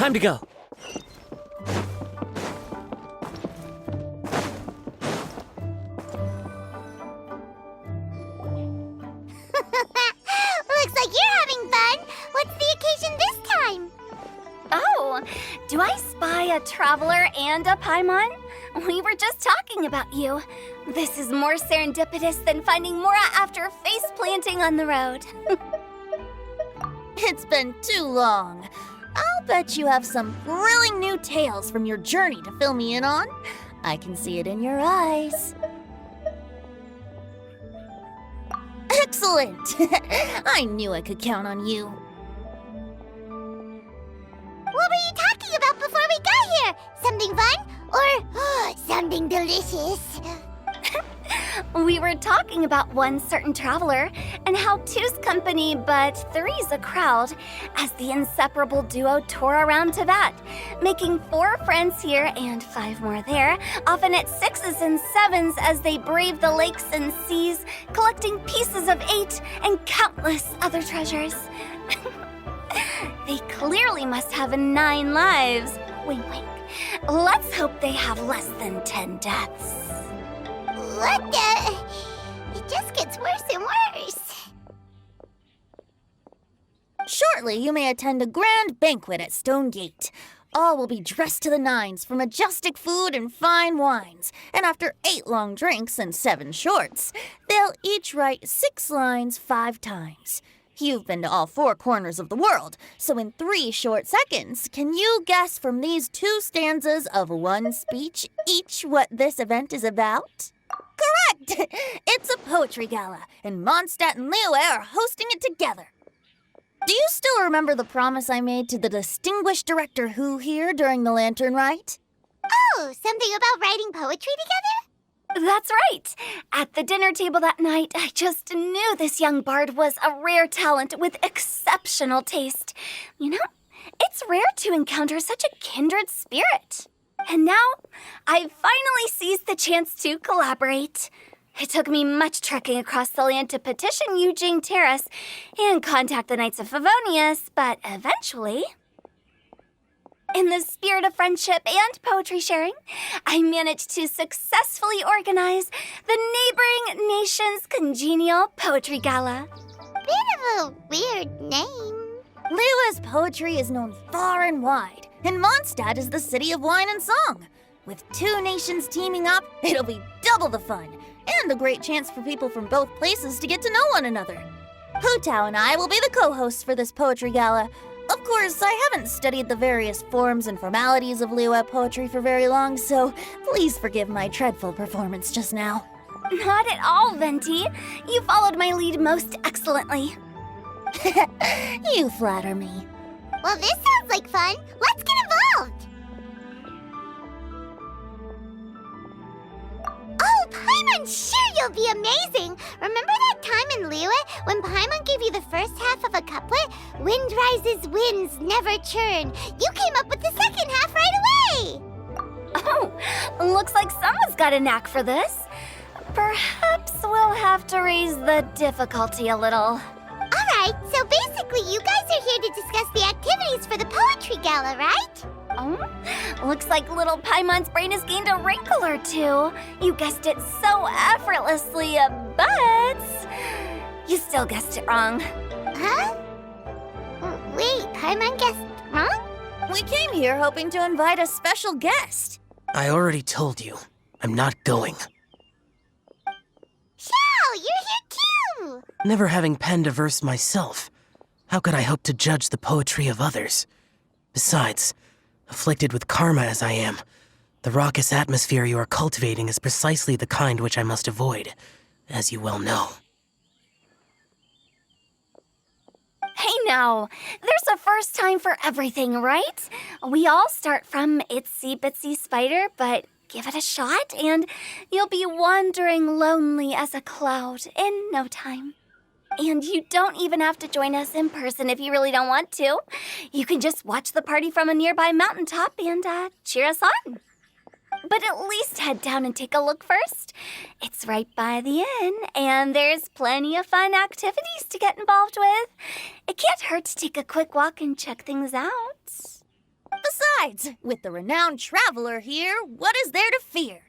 Time to go. Looks like you're having fun. What's the occasion this time? Oh, do I spy a traveler and a Paimon? We were just talking about you. This is more serendipitous than finding Mora after face planting on the road. It's been too long. I'll bet you have some thrilling new tales from your journey to fill me in on. I can see it in your eyes. Excellent! I knew I could count on you. What were you talking about before we got here? Something fun? Or something delicious? We were talking about one certain traveler and how two's company but three's a crowd as the inseparable duo tour around Tibet, making 4 friends here and 5 more there, often at 6s and 7s as they brave the lakes and seas, collecting pieces of 8 and countless other treasures. They clearly must have 9 lives. Wink, wink. Let's hope they have less than 10 deaths. What the? It just gets worse and worse. Shortly, you may attend a grand banquet at Stone Gate. All will be dressed to the nines for majestic food and fine wines. And after 8 long drinks and 7 shorts, they'll each write 6 lines 5 times. You've been to all 4 corners of the world, so in 3 short seconds, can you guess from these 2 stanzas of 1 speech each what this event is about? Correct! It's a poetry gala, and Mondstadt and Liyue are hosting it together. Do you still remember the promise I made to the distinguished director Hu here during the lantern rite? Oh, something about writing poetry together? That's right. At the dinner table that night, I just knew this young bard was a rare talent with exceptional taste. You know, it's rare to encounter such a kindred spirit. And now, I've finally seized the chance to collaborate. It took me much trekking across the land to petition Eugene Terrace and contact the Knights of Favonius, but eventually, in the spirit of friendship and poetry sharing, I managed to successfully organize the neighboring nation's congenial poetry gala. Bit of a weird name. Liyue's poetry is known far and wide, and Mondstadt is the city of wine and song. With 2 nations teaming up, it'll be double the fun, and a great chance for people from both places to get to know one another. Hu Tao and I will be the co-hosts for this poetry gala. Of course, I haven't studied the various forms and formalities of Liyue poetry for very long, so please forgive my dreadful performance just now. Not at all, Venti. You followed my lead most excellently. You flatter me. Well, this sounds like fun. Let's get involved. Oh, Paimon, sure you'll be amazing. Remember that time in Liyue when Paimon gave you the first half of a couplet? Wind rises, winds never churn. You came up with the second half right away. Oh, looks like someone's got a knack for this. Perhaps we'll have to raise the difficulty a little. All right, so basically you guys are here to discuss the activities for the poetry gala, right? Oh, looks like little Paimon's brain has gained a wrinkle or 2. You guessed it so effortlessly, but you still guessed it wrong. Huh? Wait, Paimon guessed wrong? We came here hoping to invite a special guest. I already told you. I'm not going. Xiao, you're here too! Never having penned a verse myself, how could I hope to judge the poetry of others? Besides, afflicted with karma as I am, the raucous atmosphere you are cultivating is precisely the kind which I must avoid, as you well know. Hey now, there's a first time for everything, right? We all start from itsy bitsy spider, but give it a shot and you'll be wandering lonely as a cloud in no time. And you don't even have to join us in person if you really don't want to. You can just watch the party from a nearby mountaintop and cheer us on. But at least head down and take a look first. It's right by the inn, and there's plenty of fun activities to get involved with. It can't hurt to take a quick walk and check things out. But Besides, with the renowned traveler here, what is there to fear?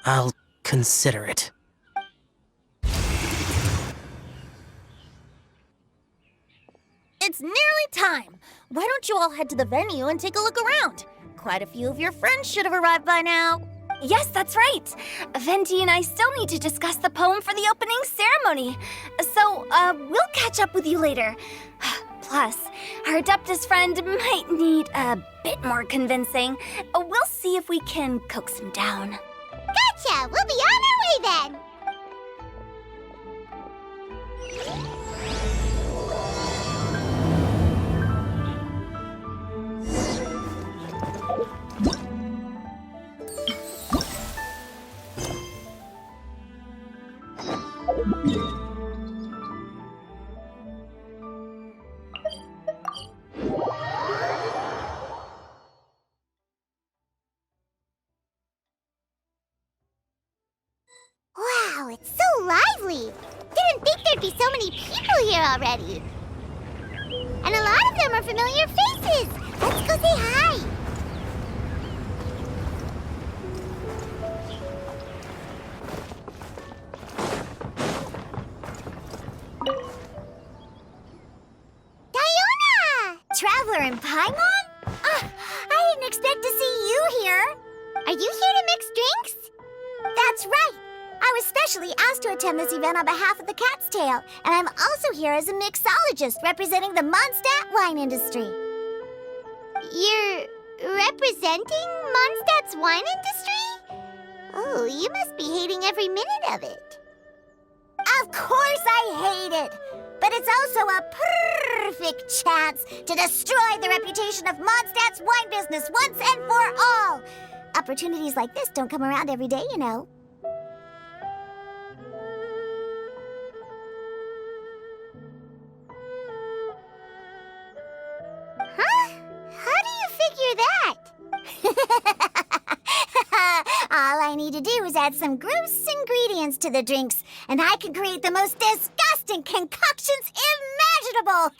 I'll consider it. It's nearly time. Why don't you all head to the venue and take a look around? Quite a few of your friends should have arrived by now. Yes, that's right. Venti and I still need to discuss the poem for the opening ceremony. So, we'll catch up with you later. Plus, our Adeptus friend might need a bit more convincing. We'll see if we can coax him down. Gotcha! We'll be on our way then! Wow, it's so lively! Didn't think there'd be so many people here already. And a lot of them are familiar faces. Let's go say hi. Diona! Traveler in Paimon? I didn't expect to see you here. Are you here to mix drinks? That's right. I was specially asked to attend this event on behalf of the Cat's Tail, and I'm also here as a mixologist representing the Mondstadt wine industry. You're representing Mondstadt's wine industry? Oh, you must be hating every minute of it. Of course I hate it, but it's also a perfect chance to destroy the reputation of Mondstadt's wine business once and for all. Opportunities like this don't come around every day, you know. Huh? How do you figure that? All I need to do is add some gross ingredients to the drinks, and I can create the most disgusting concoctions imaginable.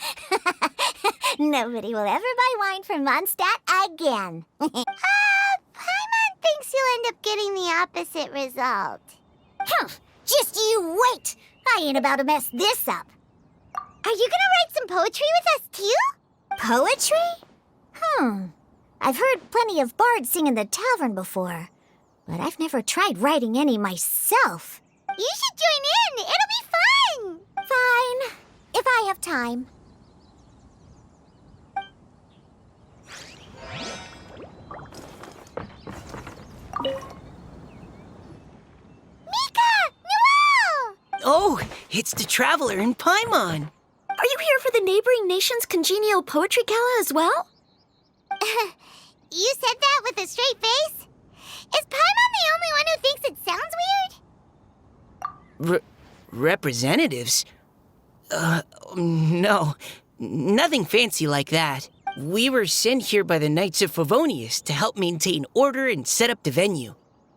Nobody will ever buy wine from Mondstadt again. Paimon thinks you'll end up getting the opposite result. Just you wait. I ain't about to mess this up. Are you gonna write some poetry with us, too? Poetry? I've heard plenty of bards sing in the tavern before, but I've never tried writing any myself. You should join in. It'll be fun. Fine, if I have time. Mika! Noelle! Oh, it's the traveler in Paimon. Are you here for the neighboring nation's congenial poetry gala as well? You said that with a straight face? Is Paimon the only one who thinks it sounds weird? Representatives? No. Nothing fancy like that. We were sent here by the Knights of Favonius to help maintain order and set up the venue.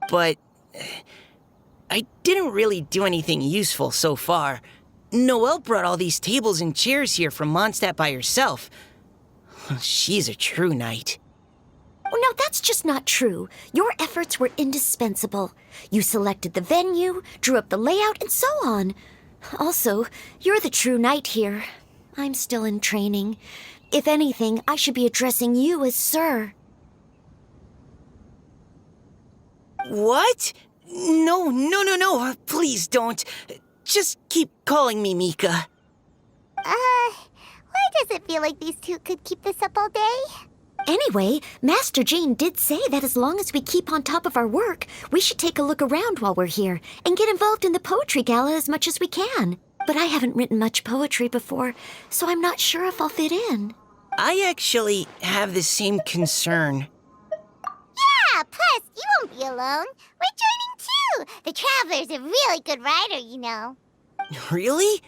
But I didn't really do anything useful so far. Noelle brought all these tables and chairs here from Mondstadt by herself. She's a true knight. Oh, no, that's just not true. Your efforts were indispensable. You selected the venue, drew up the layout, and so on. Also, you're the true knight here. I'm still in training. If anything, I should be addressing you as Sir. What? No. Please don't. Just keep calling me Mika. Why does it feel like these two could keep this up all day? Anyway, Master Jane did say that as long as we keep on top of our work, we should take a look around while we're here and get involved in the poetry gala as much as we can. But I haven't written much poetry before, so I'm not sure if I'll fit in. I actually have the same concern. Yeah, plus, you won't be alone. We're joining too. The Traveler's a really good writer, you know. Really?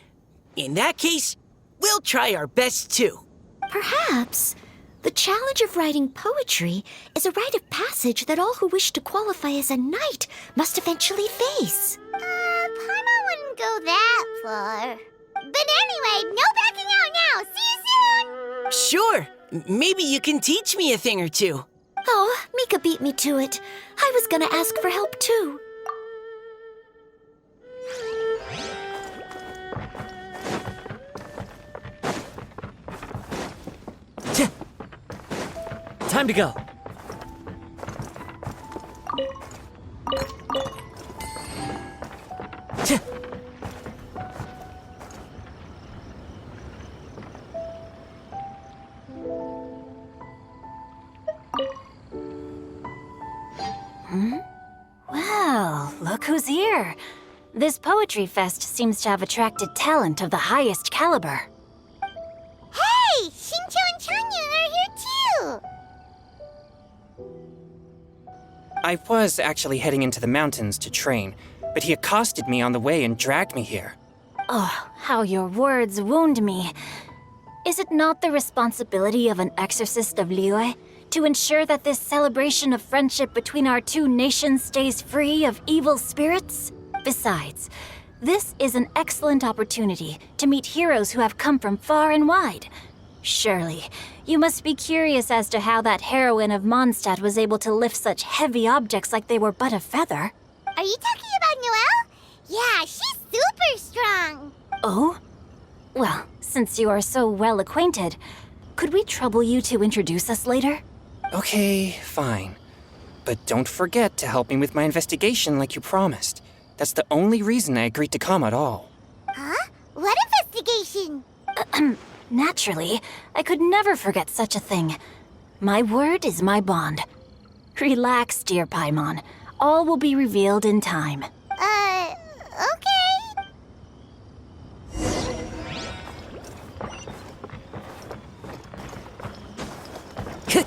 In that case, we'll try our best too. Perhaps. The challenge of writing poetry is a rite of passage that all who wish to qualify as a knight must eventually face. Paimon wouldn't go that far. But anyway, no backing out now. See you soon! Sure. Maybe you can teach me a thing or two. Oh, Mika beat me to it. I was gonna ask for help too. Time to go. Well, look who's here. This poetry fest seems to have attracted talent of the highest caliber. Hey, Shincho and Changyun are here too! I was actually heading into the mountains to train, but he accosted me on the way and dragged me here. Oh, how your words wound me. Is it not the responsibility of an exorcist of Liyue to ensure that this celebration of friendship between our two nations stays free of evil spirits? Besides, this is an excellent opportunity to meet heroes who have come from far and wide. Surely, you must be curious as to how that heroine of Mondstadt was able to lift such heavy objects like they were but a feather. Are you talking about Noelle? Yeah, she's super strong! Oh? Well, since you are so well acquainted, could we trouble you to introduce us later? Okay, fine. But don't forget to help me with my investigation like you promised. That's the only reason I agreed to come at all. Huh? What investigation? Naturally, I could never forget such a thing. My word is my bond. Relax, dear Paimon. All will be revealed in time. Okay.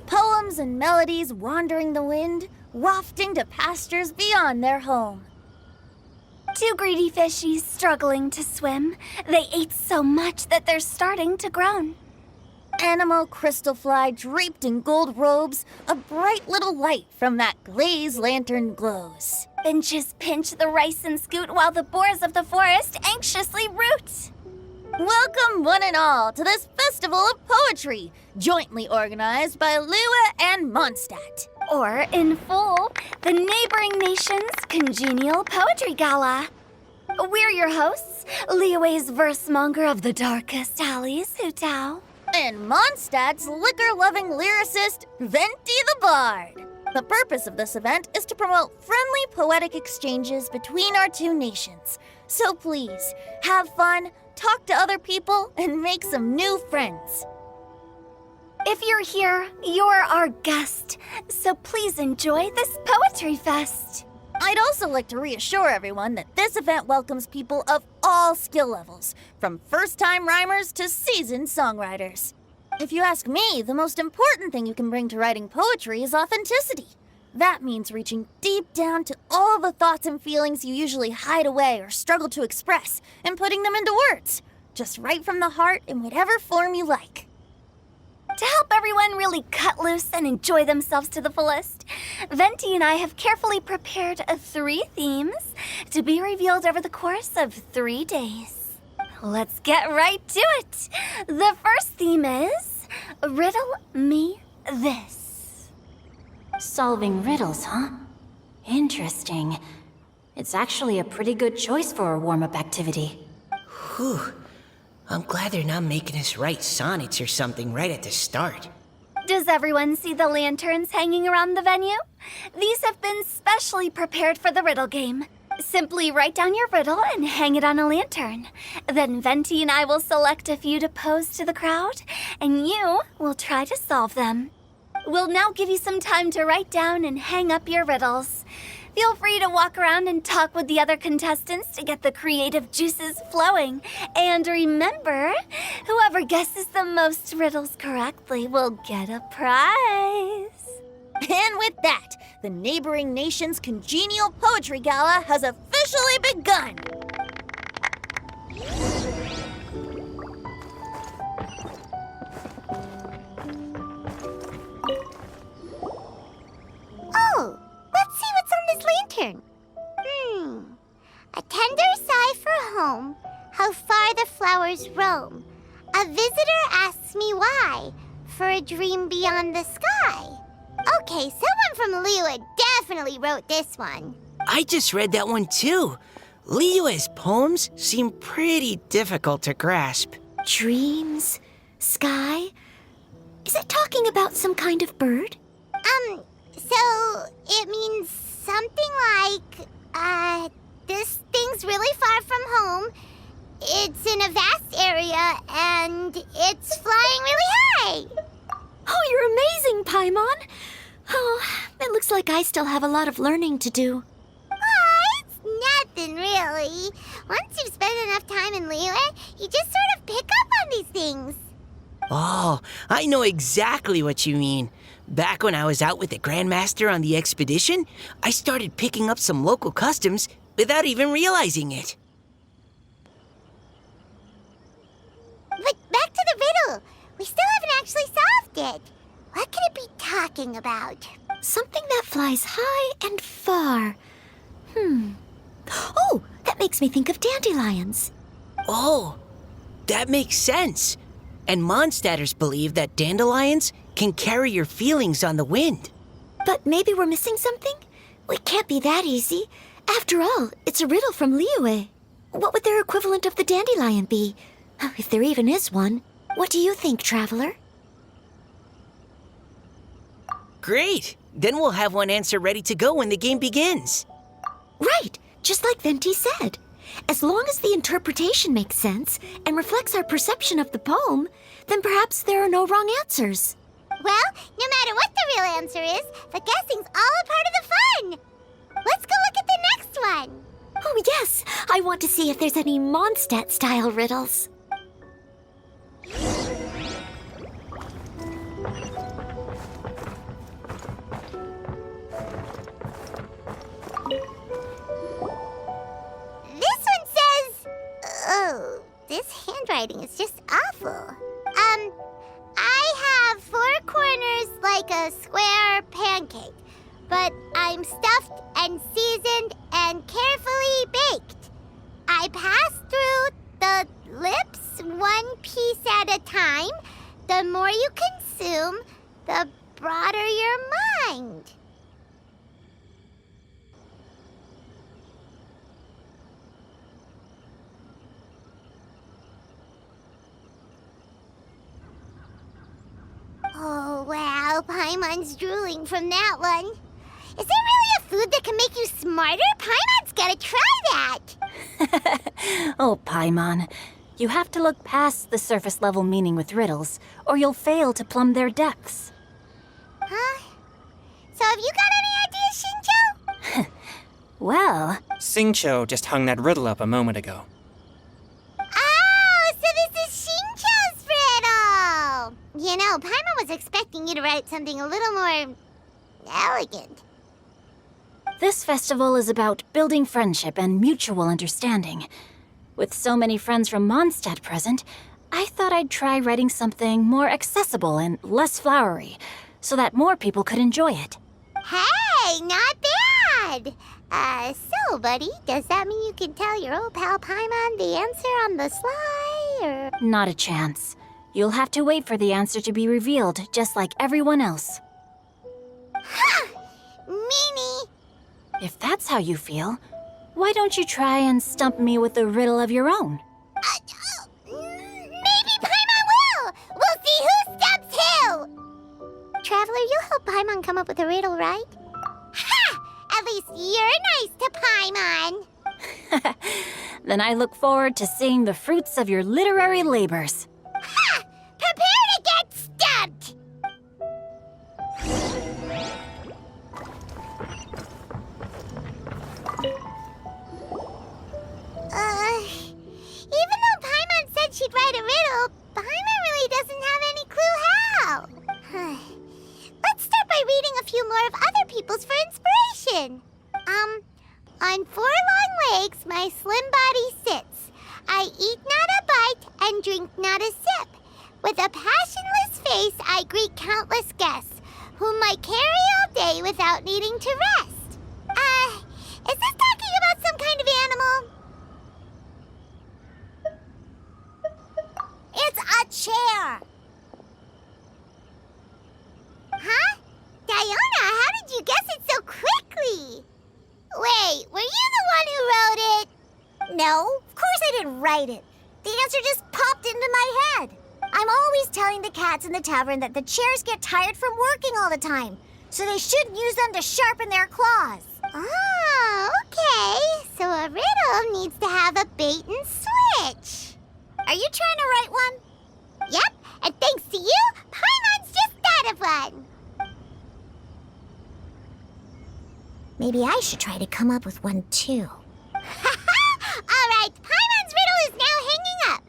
Poems and melodies wandering the wind, wafting to pastures beyond their home. Two greedy fishies struggling to swim. They ate so much that they're starting to groan. Animal crystal fly draped in gold robes, a bright little light from that glazed lantern glows. Finches pinch the rice and scoot while the boars of the forest anxiously root. Welcome, one and all, to this festival of poetry, jointly organized by Liyue and Mondstadt. Or, in full, the neighboring nation's congenial poetry gala. We're your hosts, Liyue's verse-monger of the darkest alleys, Hutao. And Mondstadt's liquor-loving lyricist, Venti the Bard. The purpose of this event is to promote friendly poetic exchanges between our two nations. So please, have fun, talk to other people, and make some new friends. If you're here, you're our guest, so please enjoy this poetry fest. I'd also like to reassure everyone that this event welcomes people of all skill levels, from first-time rhymers to seasoned songwriters. If you ask me, the most important thing you can bring to writing poetry is authenticity. That means reaching deep down to all the thoughts and feelings you usually hide away or struggle to express, and putting them into words, just right from the heart in whatever form you like. To help everyone really cut loose and enjoy themselves to the fullest, Venti and I have carefully prepared 3 themes to be revealed over the course of 3 days. Let's get right to it. The first theme is Riddle Me This. Solving riddles, huh? Interesting. It's actually a pretty good choice for a warm-up activity. Whew. I'm glad they're not making us write sonnets or something right at the start. Does everyone see the lanterns hanging around the venue? These have been specially prepared for the riddle game. Simply write down your riddle and hang it on a lantern. Then Venti and I will select a few to pose to the crowd, and you will try to solve them. We'll now give you some time to write down and hang up your riddles. Feel free to walk around and talk with the other contestants to get the creative juices flowing. And remember, whoever guesses the most riddles correctly will get a prize. And with that, the neighboring nation's congenial poetry gala has officially begun. Oh, let's see what's on this lantern. A flowers roam. A visitor asks me why, for a dream beyond the sky. Okay, someone from Liyue definitely wrote this one. I just read that one too. Liyue's poems seem pretty difficult to grasp. Dreams? Sky? Is it talking about some kind of bird? So it means something like, this thing's really far from home. It's in a vast area, and it's flying really high. Oh, you're amazing, Paimon! Oh, it looks like I still have a lot of learning to do. It's nothing, really. Once you've spent enough time in Liyue, you just sort of pick up on these things. Oh, I know exactly what you mean. Back when I was out with the Grandmaster on the expedition, I started picking up some local customs without even realizing it. But back to the riddle. We still haven't actually solved it. What could it be talking about? Something that flies high and far. Oh, that makes me think of dandelions. Oh, that makes sense. And Mondstadters believe that dandelions can carry your feelings on the wind. But maybe we're missing something? It can't be that easy. After all, it's a riddle from Liyue. What would their equivalent of the dandelion be? If there even is one. What do you think, Traveler? Great! Then we'll have one answer ready to go when the game begins. Right, just like Venti said. As long as the interpretation makes sense and reflects our perception of the poem, then perhaps there are no wrong answers. Well, no matter what the real answer is, the guessing's all a part of the fun. Let's go look at the next one. Oh, yes, I want to see if there's any Mondstadt-style riddles. This one says... Oh, this handwriting is just awful. I have 4 corners like a square pancake, but I'm stuffed and seasoned and carefully baked. I pass through the lips 1 piece at a time. The more you consume, the broader your mind. Oh, wow, Paimon's drooling from that one. Is there really a food that can make you smarter? Paimon's gotta try that! Oh, Paimon. You have to look past the surface level meaning with riddles, or you'll fail to plumb their depths. Huh? So have you got any ideas, Shincho? Well, Xingqiu just hung that riddle up a moment ago. Oh, so this is Shincho's riddle! You know, Paimon was expecting you to write something a little more... elegant. this festival is about building friendship and mutual understanding. With so many friends from Mondstadt present, I thought I'd try writing something more accessible and less flowery, so that more people could enjoy it. Hey, not bad! So, buddy, does that mean you can tell your old pal Paimon the answer on the sly, or...? Not a chance. You'll have to wait for the answer to be revealed, just like everyone else. Ha! Meanie! If that's how you feel, why don't you try and stump me with a riddle of your own? Maybe Paimon will! We'll see who stumps who! Traveler, you'll help Paimon come up with a riddle, right? Ha! At least you're nice to Paimon! Then I look forward to seeing the fruits of your literary labors. Ha! Prepare to get stumped! Even though Paimon said she'd write a riddle, Paimon really doesn't have any clue how. Let's start by reading a few more of other people's for inspiration. On 4 long legs my slim body sits. I eat not a bite and drink not a sip. With a passionless face I greet countless guests, whom I carry all day without needing to rest. Is this talking about some kind of animal? didn't write it. The answer just popped into my head. I'm always telling the cats in the tavern that the chairs get tired from working all the time, so they shouldn't use them to sharpen their claws. Oh, okay. So a riddle needs to have a bait and switch. Are you trying to write one? Yep, and thanks to you, Paimon's just thought of one. Maybe I should try to come up with one too. All right, Paimon's riddle is now hanging up.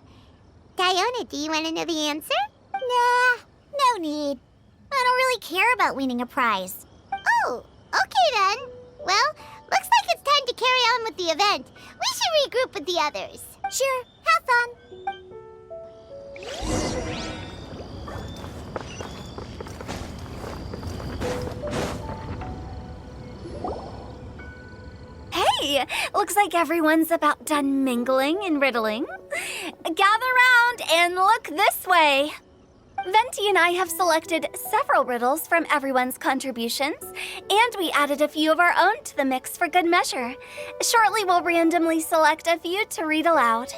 Diona, do you want to know the answer? Nah, no need. I don't really care about winning a prize. Oh, okay then. Well, looks like it's time to carry on with the event. We should regroup with the others. Sure, have fun. Hey, looks like everyone's about done mingling and riddling. Gather round and look this way. Venti and I have selected several riddles from everyone's contributions, and we added a few of our own to the mix for good measure. Shortly, we'll randomly select a few to read aloud.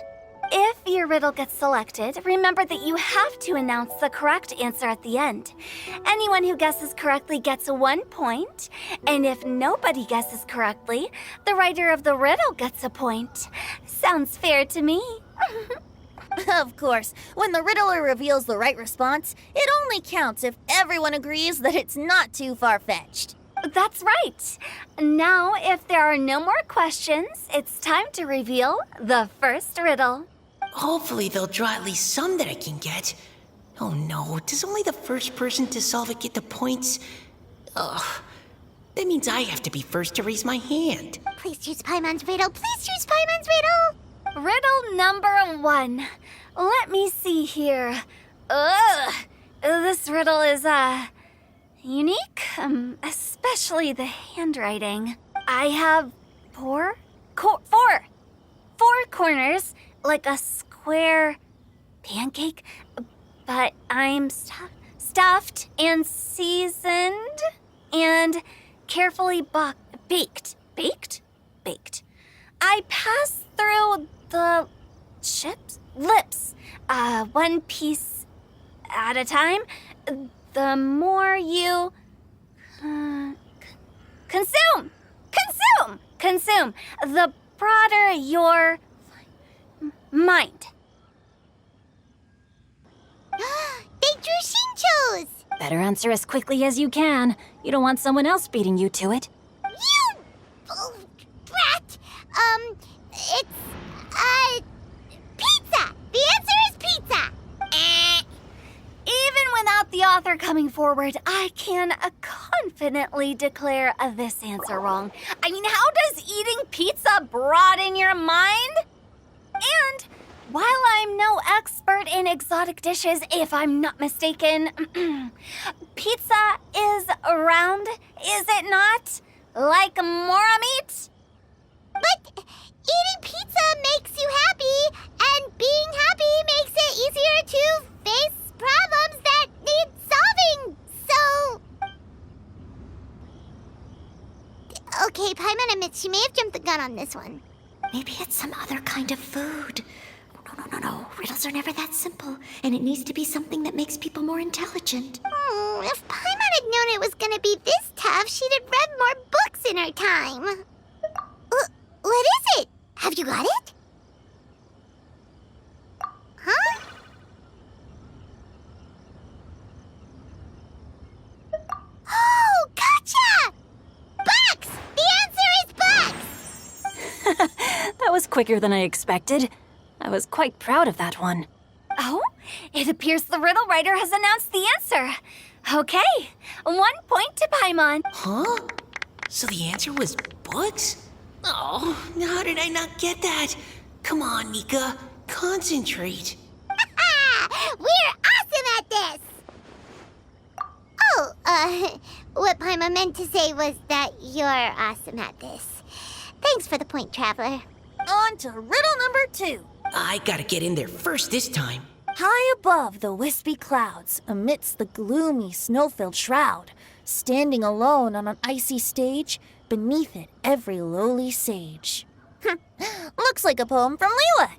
If your riddle gets selected, remember that you have to announce the correct answer at the end. Anyone who guesses correctly gets 1 point, and if nobody guesses correctly, the writer of the riddle gets a point. Sounds fair to me. Of course, when the riddler reveals the right response, it only counts if everyone agrees that it's not too far-fetched. That's right. Now, if there are no more questions, it's time to reveal the first riddle. Hopefully they'll draw at least some that I can get. Oh no, does only the first person to solve it get the points? Ugh. That means I have to be first to raise my hand. Please choose Paimon's riddle. Please choose Paimon's riddle. Riddle number 1. Let me see here. Ugh. This riddle is, unique, especially the handwriting. I have four corners, like a square pancake, but I'm stuffed and seasoned and carefully baked. Baked. I pass through the lips, one piece at a time. The more you consume, the broader your mind. They drew Shinchos! Better answer as quickly as you can. You don't want someone else beating you to it. You brat! It's, pizza! The answer is pizza! Even without the author coming forward, I can confidently declare this answer wrong. I mean, how does eating pizza broaden your mind? And while I'm no expert in exotic dishes, if I'm not mistaken, pizza is round, is it not? Like mora meat? But eating pizza makes you happy, and being happy makes it easier to face problems that need solving, so... Okay, Paimon admits she may have jumped the gun on this one. Maybe it's some other kind of food. No. Riddles are never that simple, and it needs to be something that makes people more intelligent. If Paimon had known it was gonna be this tough, she'd have read more books in her time. What is it? Have you got it? Huh? Oh, gotcha! Bucks! The answer is bucks! That was quicker than I expected. I was quite proud of that one. Oh, it appears the riddle writer has announced the answer. Okay, 1 point to Paimon. Huh? So the answer was bugs? Oh, how did I not get that? Come on, Nika, concentrate. We're awesome at this! Oh, what Paimon meant to say was that you're awesome at this. Thanks for the point, Traveler. On to riddle number 2. I gotta get in there first this time. High above the wispy clouds, amidst the gloomy snow-filled shroud, standing alone on an icy stage, beneath it every lowly sage. Looks like a poem from Liyue.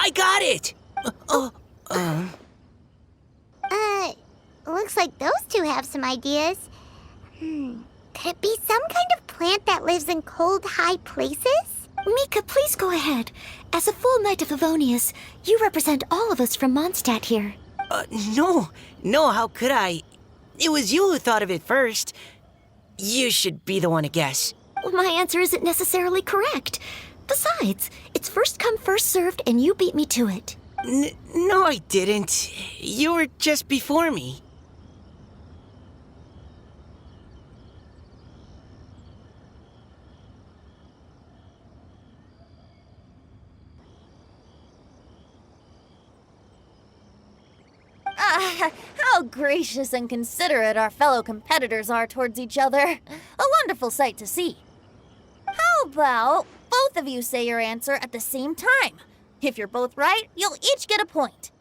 I got it! Looks like those two have some ideas. Could it be some kind of plant that lives in cold, high places? Mika, please go ahead. As a full Knight of Favonius, you represent all of us from Mondstadt here. No, how could I? It was you who thought of it first. You should be the one to guess. Well, my answer isn't necessarily correct. Besides, it's first come, first served, and you beat me to it. No, I didn't. You were just before me. How gracious and considerate our fellow competitors are towards each other. A wonderful sight to see. How about both of you say your answer at the same time? If you're both right, you'll each get a point.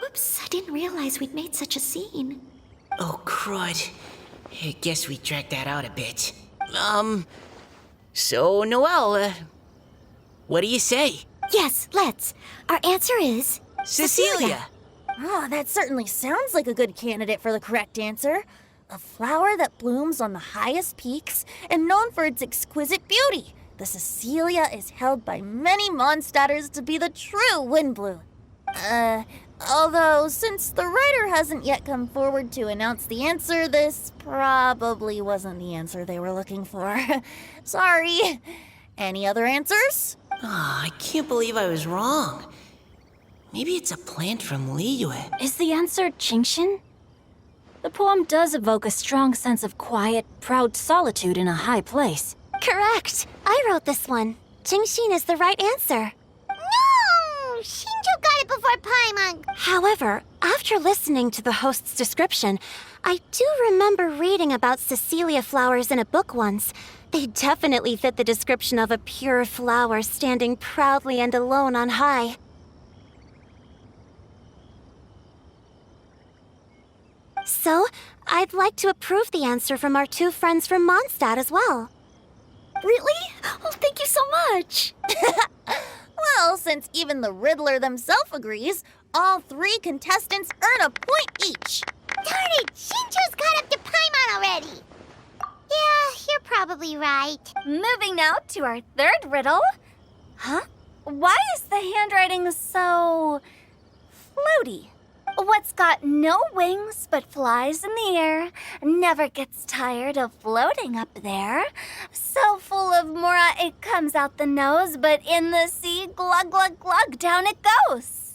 Whoops, I didn't realize we'd made such a scene. Oh, crud. I guess we dragged that out a bit. So, Noelle, what do you say? Yes, let's. Our answer is... Cecilia! Oh, that certainly sounds like a good candidate for the correct answer. A flower that blooms on the highest peaks and known for its exquisite beauty. The Cecilia is held by many Mondstadters to be the true Windblue. Although, since the writer hasn't yet come forward to announce the answer, this probably wasn't the answer they were looking for. Sorry. Any other answers? I can't believe I was wrong. Maybe it's a plant from Liyue. Is the answer Genshin? The poem does evoke a strong sense of quiet, proud solitude in a high place. Correct. I wrote this one. Genshin is the right answer. No! Shinjo got it before Paimon. However, after listening to the host's description, I do remember reading about Cecilia flowers in a book once. They definitely fit the description of a pure flower standing proudly and alone on high. So, I'd like to approve the answer from our two friends from Mondstadt as well. Really? Oh, thank you so much. Well, since even the Riddler themselves agrees, all three contestants earn a point each. Darn it! Shinjo's caught up to Paimon already. Yeah, you're probably right. Moving now to our third riddle. Huh? Why is the handwriting so floaty? What's got no wings but flies in the air, never gets tired of floating up there. So full of mora it comes out the nose, but in the sea, glug, glug, glug, down it goes.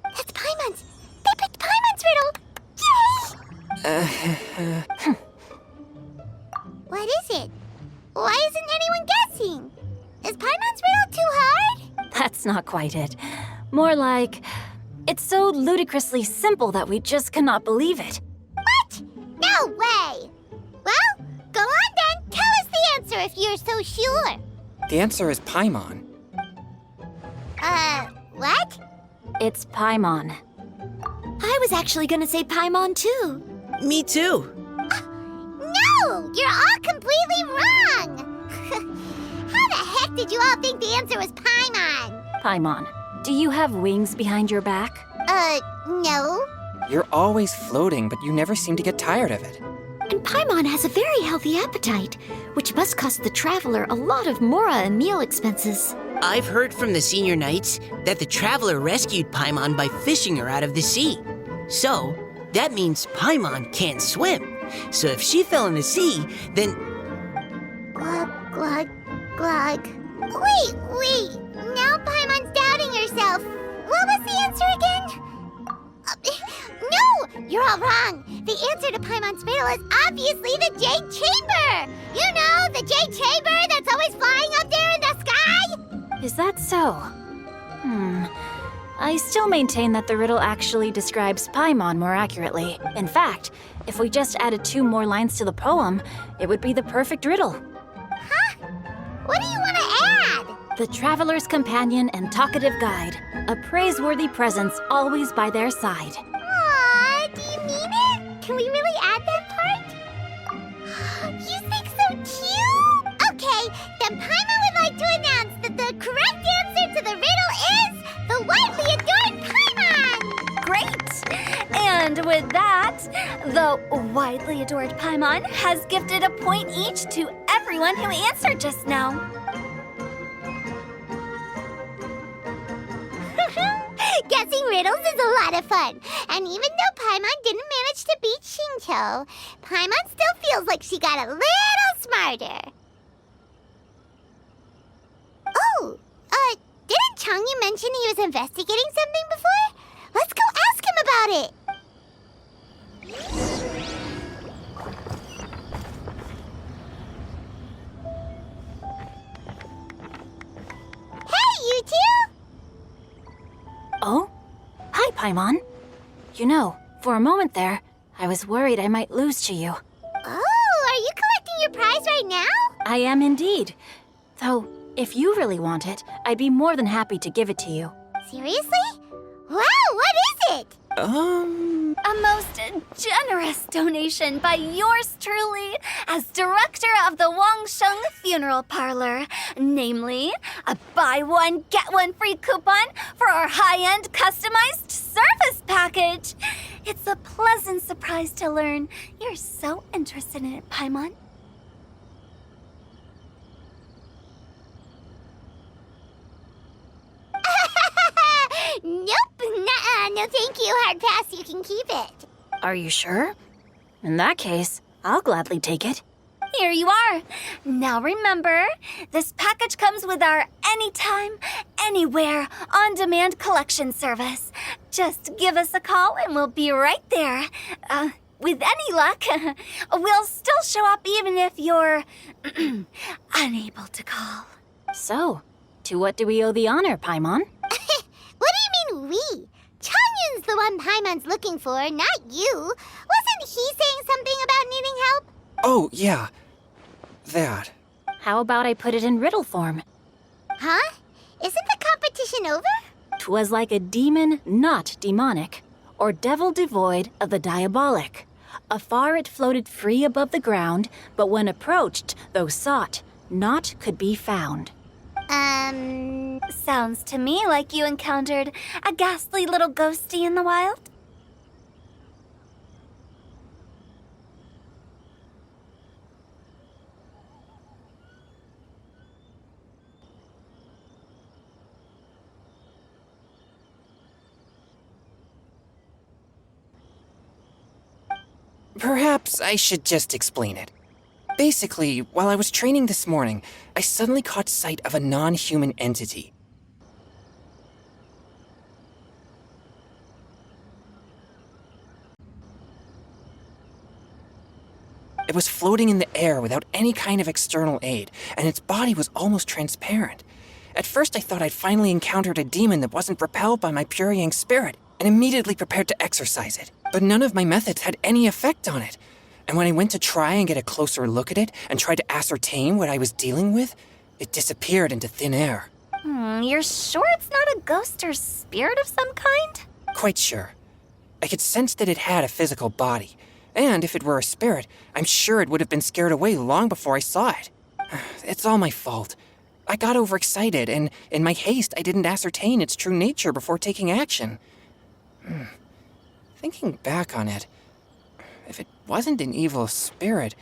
That's Paimon's. They picked Paimon's riddle. Yay! What is it? Why isn't anyone guessing? Is Paimon's riddle too hard? That's not quite it. More like, it's so ludicrously simple that we just cannot believe it. What? No way! Well, go on then. Tell us the answer if you're so sure. The answer is Paimon. What? It's Paimon. I was actually gonna say Paimon too. Me too. No! You're all completely wrong! How the heck did you all think the answer was Paimon? Paimon, do you have wings behind your back? No. You're always floating, but you never seem to get tired of it. And Paimon has a very healthy appetite, which must cost the traveler a lot of mora and meal expenses. I've heard from the senior knights that the traveler rescued Paimon by fishing her out of the sea. So, that means Paimon can't swim. So if she fell in the sea, then... Glug, glug, glug. Wait! Now Paimon's doubting herself. What was the answer again? No! You're all wrong. The answer to Paimon's riddle is obviously the Jade Chamber! You know, the Jade Chamber that's always flying up there in the sky? Is that so? I still maintain that the riddle actually describes Paimon more accurately. In fact, if we just added 2 more lines to the poem, it would be the perfect riddle. Huh? What do you want to add? The traveler's companion and talkative guide. a praiseworthy presence always by their side. Aw, do you mean it? Can we really add that part? You think so cute? Okay, then Paimon would like to announce that the correct answer to the riddle is the widely adored Paimon! Great! And with that, the widely adored Paimon has gifted a point each to everyone who answered just now. Guessing riddles is a lot of fun. And even though Paimon didn't manage to beat Shinto, Paimon still feels like she got a little smarter. Oh, didn't Changyu mention he was investigating something before? Let's go ask him about it. Hey, you two! Oh? Hi, Paimon. You know, for a moment there, I was worried I might lose to you. Oh, are you collecting your prize right now? I am indeed. Though, if you really want it, I'd be more than happy to give it to you. Seriously? Wow, what is it? A most generous donation by yours truly as director of the Wangsheng Funeral Parlor. Namely, a buy one, get one free coupon for our high-end customized service package. It's a pleasant surprise to learn you're so interested in it, Paimon. Nope, nuh-uh, no thank you, hard pass, you can keep it. Are you sure? In that case, I'll gladly take it. Here you are. Now remember, this package comes with our anytime, anywhere, on-demand collection service. Just give us a call and we'll be right there. With any luck, we'll still show up even if you're unable to call. So, to what do we owe the honor, Paimon? What do you mean we? Changyun's the one Paimon's looking for, not you. Wasn't he saying something about needing help? Oh, yeah. That. How about I put it in riddle form? Huh? Isn't the competition over? 'Twas like a demon not demonic, or devil devoid of the diabolic. Afar it floated free above the ground, but when approached, though sought, naught could be found. Sounds to me like you encountered a ghastly little ghostie in the wild. Perhaps I should just explain it. Basically, while I was training this morning, I suddenly caught sight of a non-human entity. It was floating in the air without any kind of external aid, and its body was almost transparent. At first I thought I'd finally encountered a demon that wasn't repelled by my pure yang spirit, and immediately prepared to exorcise it. But none of my methods had any effect on it. And when I went to try and get a closer look at it and tried to ascertain what I was dealing with, it disappeared into thin air. You're sure it's not a ghost or spirit of some kind? Quite sure. I could sense that it had a physical body, and if it were a spirit, I'm sure it would have been scared away long before I saw it. It's all my fault. I got overexcited, and in my haste, I didn't ascertain its true nature before taking action. Thinking back on it, if it wasn't an evil spirit,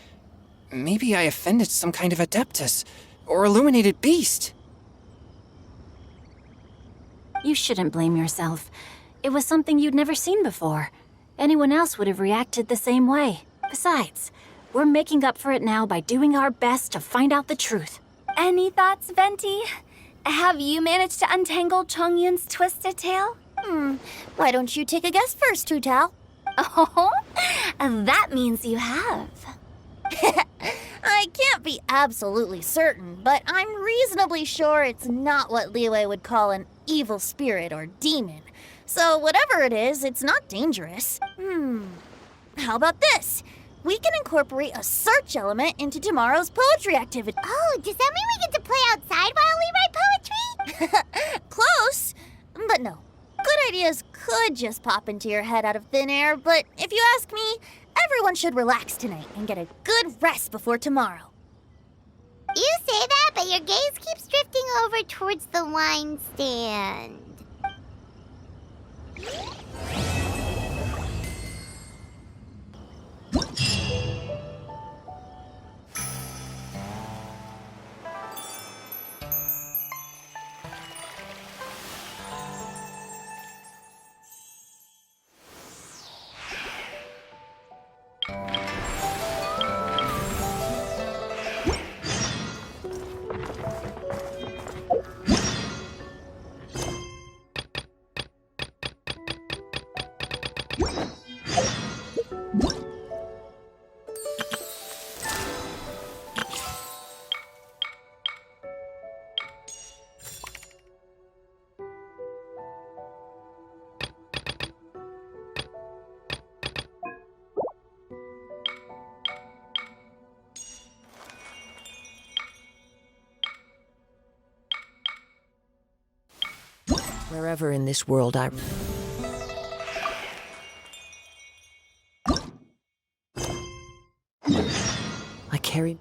maybe I offended some kind of adeptus or illuminated beast. You shouldn't blame yourself. It was something you'd never seen before. Anyone else would have reacted the same way. Besides, we're making up for it now by doing our best to find out the truth. Any thoughts, Venti? Have you managed to untangle Chongyun's twisted tail? Why don't you take a guess first, Tutal? Oh, that means you have. I can't be absolutely certain, but I'm reasonably sure it's not what Liyue would call an evil spirit or demon. So whatever it is, it's not dangerous. How about this? We can incorporate a search element into tomorrow's poetry activity. Oh, does that mean we get to play outside while we write poetry? Close! But no, good ideas could just pop into your head out of thin air, but if you ask me, everyone should relax tonight and get a good rest before tomorrow. You say that, but your gaze keeps drifting over towards the wine stand. Wherever in this world I carry.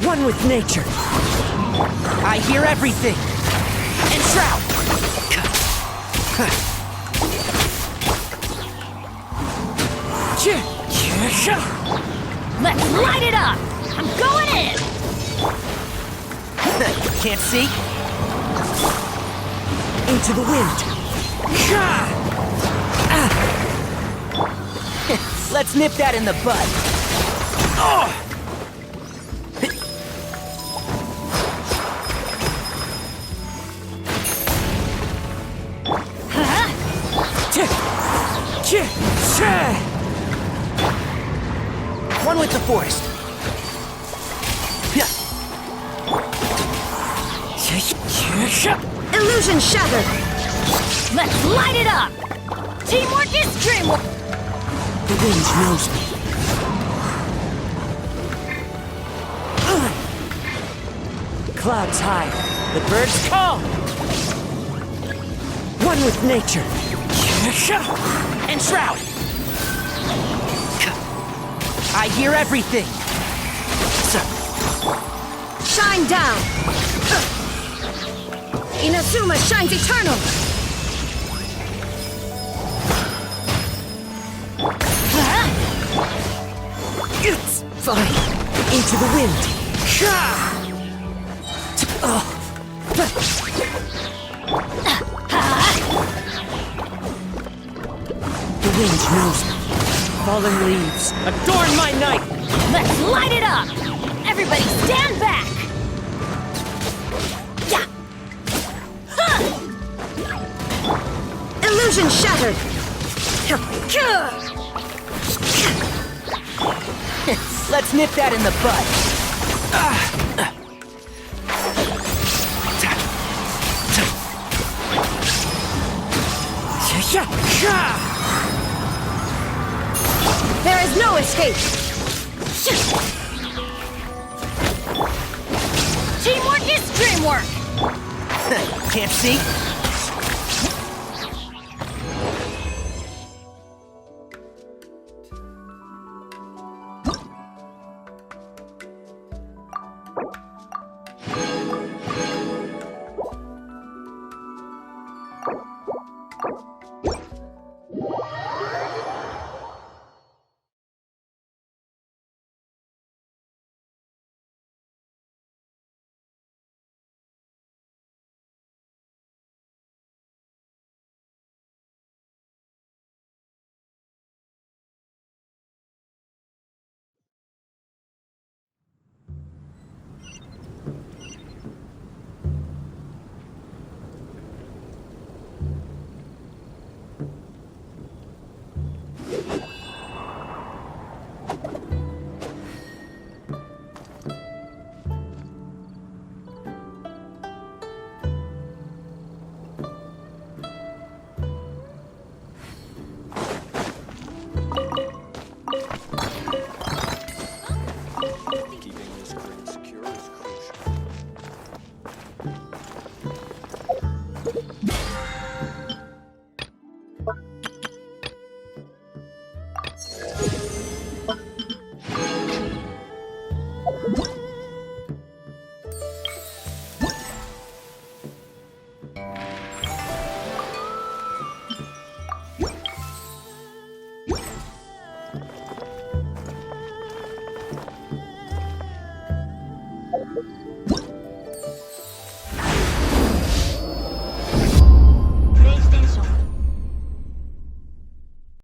One with nature. I hear everything. Enshroud! Let's light it up! I'm going in! Can't see? Into the wind. Let's nip that in the bud. One with the forest. Illusion shattered! Let's light it up! Teamwork is dreamwork! The wind knows me. Clouds high, the birds call. One with nature. Enshroud! I hear everything. Shine down! Inazuma shines eternal! It's fine. Into the wind. The wind knows me. Fallen leaves adorn my night. Let's light it up! Everybody stand back! Yeah! Illusion shattered! Let's nip that in the bud. There is no escape! Teamwork is dreamwork! Can't see?